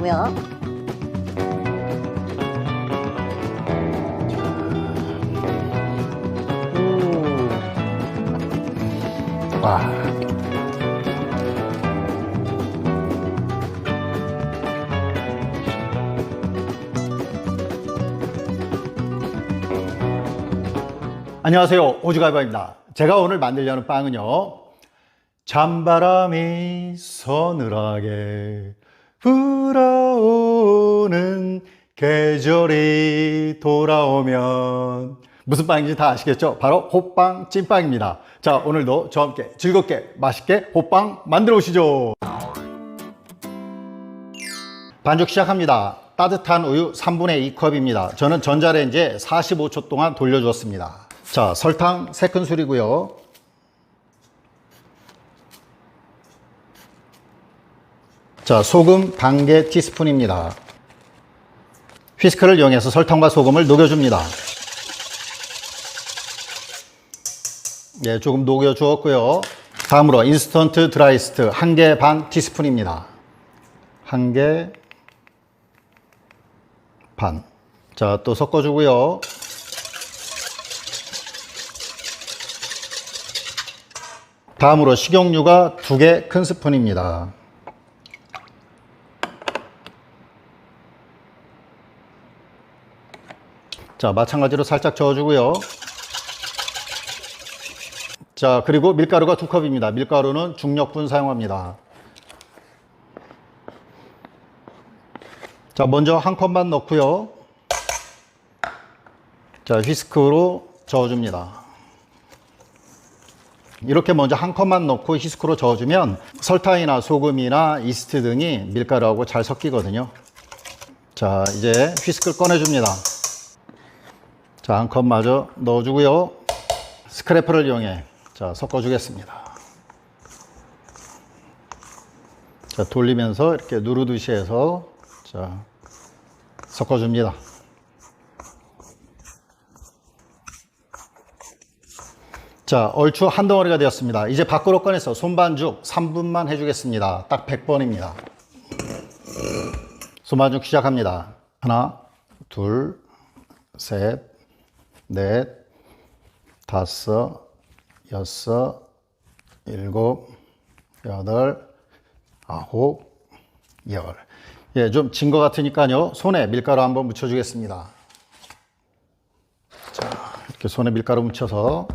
넣어주고요. 와. 안녕하세요, 호주갈바입니다. 제가 오늘 만들려는 빵은요, 찬바람이 서늘하게 불어오는 계절이 돌아오면, 무슨 빵인지 다 아시겠죠? 바로 호빵 찐빵입니다. 자, 오늘도 저와 함께 즐겁게 맛있게 호빵 만들어 보시죠. 반죽 시작합니다. 따뜻한 우유 3분의 2컵입니다. 저는 전자레인지에 45초 동안 돌려주었습니다. 자, 설탕 3큰술이고요. 자, 소금 반개 티스푼입니다. 휘스크를 이용해서 설탕과 소금을 녹여줍니다. 예, 조금 녹여주었고요. 다음으로 인스턴트 드라이스트 1개 반 티스푼입니다. 1개 반. 자, 또 섞어주고요. 다음으로 식용유가 2개 큰 스푼입니다. 자, 마찬가지로 살짝 저어주고요. 자, 그리고 밀가루가 2컵입니다. 밀가루는 중력분 사용합니다. 자, 먼저 1컵만 넣고요. 자, 휘스크로 저어줍니다. 이렇게 먼저 1컵만 넣고 휘스크로 저어주면 설탕이나 소금이나 이스트 등이 밀가루하고 잘 섞이거든요. 자, 이제 휘스크를 꺼내줍니다. 자, 1컵 마저 넣어주고요. 스크래퍼를 이용해 자, 섞어주겠습니다. 자, 돌리면서 이렇게 누르듯이 해서 자, 섞어줍니다. 자, 얼추 한 덩어리가 되었습니다. 이제 밖으로 꺼내서 손반죽 3분만 해주겠습니다. 딱 100번입니다. 손반죽 시작합니다. 하나, 둘, 셋, 넷, 다섯, 여섯, 일곱, 여덟, 아홉, 열. 예, 좀 진 것 같으니까요. 손에 밀가루 한번 묻혀주겠습니다. 자, 이렇게 손에 밀가루 묻혀서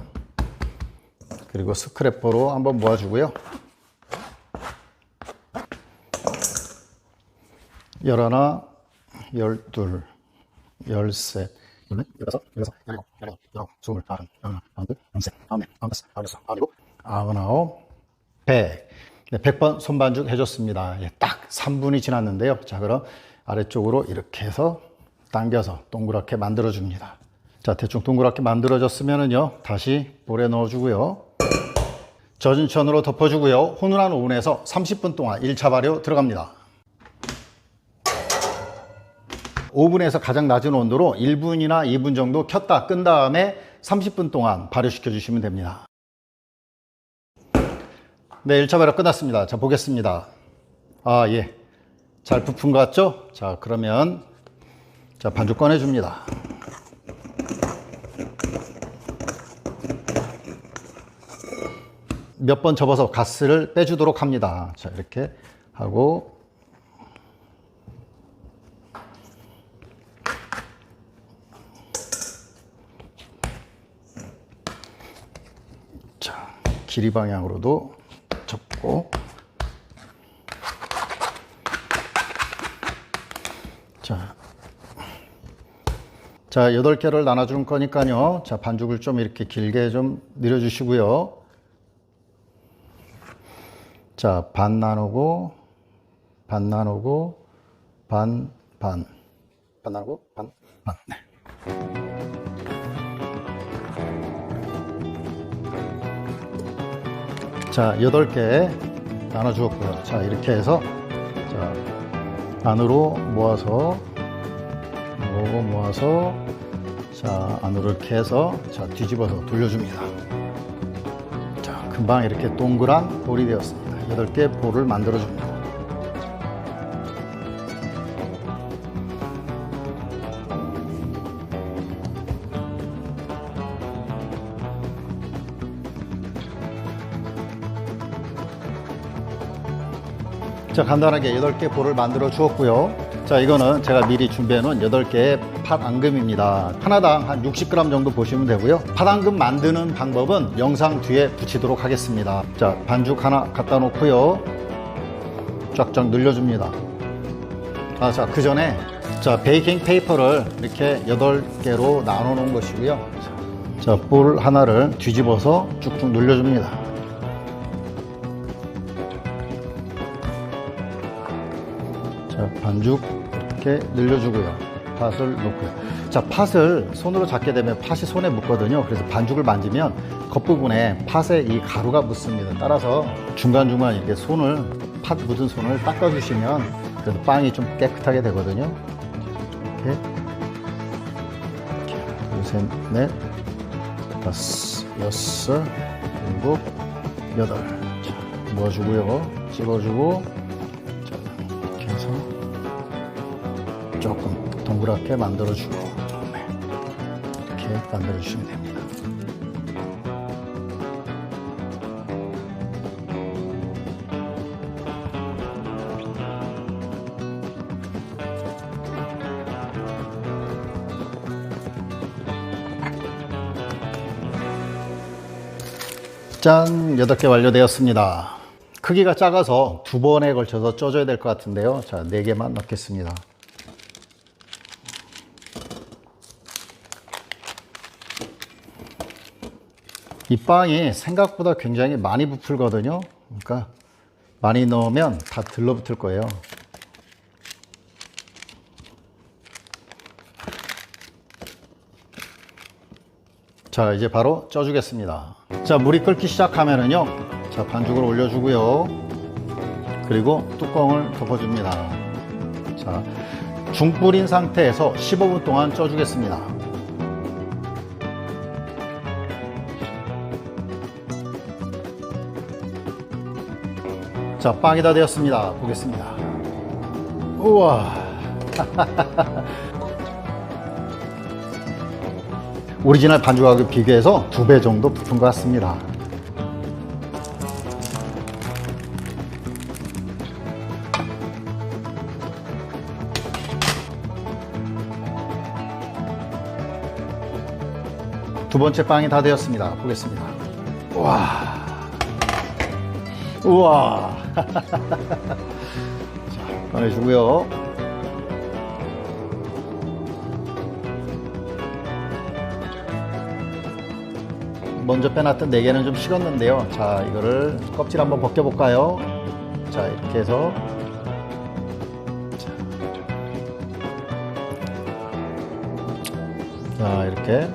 그리고 스크래퍼로 한번 모아주고요. 11, 12, 13, 16, 17, 18, 19, 20, 21, 22, 23, 24, 25, 29, 100. 100번 손반죽 해줬습니다. 딱 3분이 지났는데요. 자, 그럼 아래쪽으로 이렇게 해서 당겨서 동그랗게 만들어줍니다. 자, 대충 동그랗게 만들어졌으면은요, 다시 볼에 넣어주고요. 젖은 천으로 덮어주고요. 훈훈한 오븐에서 30분 동안 1차 발효 들어갑니다. 오븐에서 가장 낮은 온도로 1분이나 2분 정도 켰다 끈 다음에 30분 동안 발효시켜 주시면 됩니다. 네, 1차 발효 끝났습니다. 자, 보겠습니다. 아, 예. 잘 부푼 것 같죠? 자, 그러면 자, 반죽 꺼내줍니다. 몇 번 접어서 가스를 빼주도록 합니다. 자, 이렇게 하고 자, 길이 방향으로도 접고 자, 8개를 나눠줄 거니까요. 자, 반죽을 좀 이렇게 길게 좀 늘려주시고요. 자, 반 나누고, 반 나누고, 반 나누고, 반. 네. 자, 8개 나눠주었고요. 자, 이렇게 해서, 자, 안으로 모아서, 자, 안으로 이렇게 해서, 자, 뒤집어서 돌려줍니다. 자, 금방 이렇게 동그란 볼이 되었습니다. 8개 볼을 만들어줍니다. 자, 간단하게 8개 볼을 만들어 주었고요. 자, 이거는 제가 미리 준비해 놓은 8개의 팥 앙금입니다. 하나당 한 60g 정도 보시면 되고요. 팥 앙금 만드는 방법은 영상 뒤에 붙이도록 하겠습니다. 자, 반죽 하나 갖다 놓고요. 쫙쫙 늘려줍니다. 자, 그 전에 자, 베이킹 페이퍼를 이렇게 8개로 나눠 놓은 것이고요. 자, 볼 하나를 뒤집어서 쭉쭉 늘려줍니다. 자, 반죽 이렇게 늘려주고요. 팥을 넣고요. 자, 팥을 손으로 잡게 되면 팥이 손에 묻거든요. 그래서 반죽을 만지면 겉부분에 팥에 이 가루가 묻습니다. 따라서 중간중간 이렇게 팥 묻은 손을 닦아주시면 그래도 빵이 좀 깨끗하게 되거든요. 이렇게 둘, 셋, 넷, 다섯, 여섯, 일곱, 여덟. 자, 넣어주고요. 찍어주고. 조금 동그랗게 만들어주고 이렇게 만들어주시면 됩니다. 짠! 8개 완료되었습니다. 크기가 작아서 2번에 걸쳐서 쪄줘야 될 것 같은데요. 자, 4개만 넣겠습니다. 이 빵이 생각보다 굉장히 많이 부풀거든요. 그러니까 많이 넣으면 다 들러붙을 거예요. 자, 이제 바로 쪄주겠습니다. 자, 물이 끓기 시작하면은요. 자, 반죽을 올려주고요. 그리고 뚜껑을 덮어줍니다. 자, 중불인 상태에서 15분 동안 쪄주겠습니다. 자, 빵이 다 되었습니다. 보겠습니다. 우와. 오리지널 반죽하고 비교해서 2배 정도 부푼 것 같습니다. 두 번째 빵이 다 되었습니다. 보겠습니다. 우와. 우와. 자, 꺼내주고요. 먼저 빼놨던 4개는 좀 식었는데요. 자, 이거를 껍질 한번 벗겨볼까요? 자, 이렇게 해서 자, 이렇게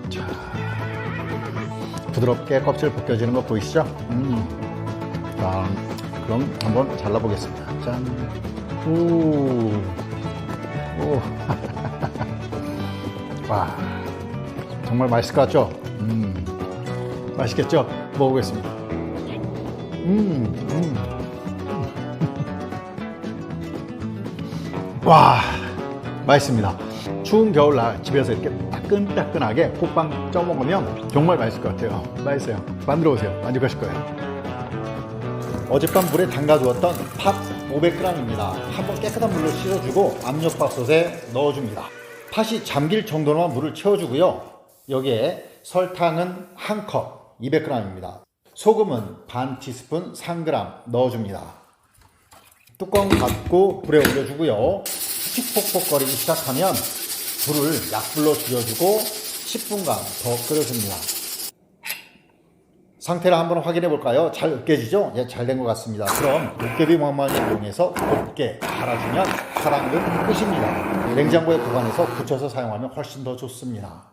자, 부드럽게 껍질 벗겨지는 거 보이시죠? 자, 그럼 한번 잘라보겠습니다. 짠. 오. 와, 정말 맛있을 것 같죠? 맛있겠죠? 먹어보겠습니다. 와, 맛있습니다. 추운 겨울날 집에서 이렇게 따끈따끈하게 콧빵 쪄 먹으면 정말 맛있을 것 같아요. 맛있어요. 만들어 보세요. 만족하실 거예요. 어젯밤 물에 담가두었던 팥 500g입니다. 한번 깨끗한 물로 씻어주고 압력밥솥에 넣어줍니다. 팥이 잠길 정도로만 물을 채워주고요. 여기에 설탕은 1컵 200g입니다. 소금은 반 티스푼 3g 넣어줍니다. 뚜껑 닫고 불에 올려주고요. 칙폭폭거리기 시작하면 불을 약불로 줄여주고 10분간 더 끓여줍니다. 상태를 한번 확인해 볼까요? 잘 으깨지죠? 예, 잘 된 것 같습니다. 그럼 도깨비 망망을 이용해서 곱게 갈아주면 팥 앙금 끝입니다. 냉장고에 보관해서 굳혀서 사용하면 훨씬 더 좋습니다.